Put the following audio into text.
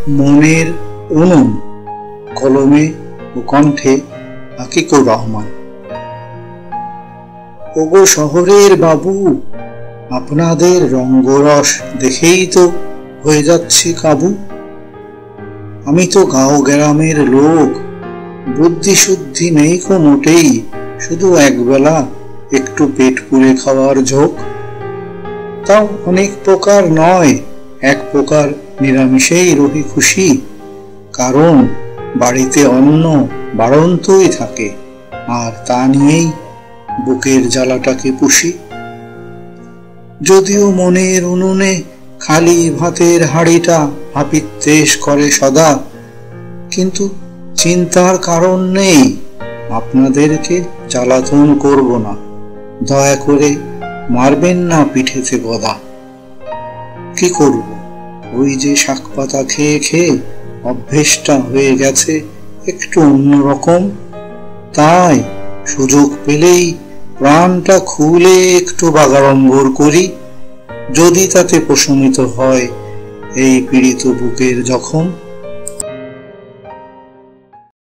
মনের উনুন, কলমে ও কণ্ঠে আকিকুর রহমান। ওগো শহরের বাবু, আপনাদের রঙ্গরস দেখেই তো হয়ে যাচ্ছে কাবু। আমি তো গাঁও গ্রামের লোক, বুদ্ধি শুদ্ধি নেই কো মোটেই, শুধু একবেলা একটু পেট পুড়ে খাওয়ার ঝোঁক। তাও অনেক প্রকার নয়, এক প্রকার নিরামিষেই রহি খুশি, কারণ বাড়িতে অন্ন বাড়ন্তই থাকে, আর তা নিয়েই বুকের জ্বালাটাকে পুষি। যদিও মনের উনুনে খালি ভাতের হাঁড়িটা হাপিত্যেশ করে সদা, কিন্তু চিন্তার কারণ নেই, আপনাদেরকে জ্বালাতন করব না, দয়া করে মারবেন না পিঠেতে গদা। কি করব, ওই যে শাক পাতা খেয়ে খেয়ে অভ্যেসটা হয়ে গেছে একটু অন্যরকম, তাই সুযোগ পেলেই প্রাণটা খুলে একটু বাগাড়ম্বর করি, যদি তাতে প্রশমিত হয় এই পীড়িত বুকের জখম।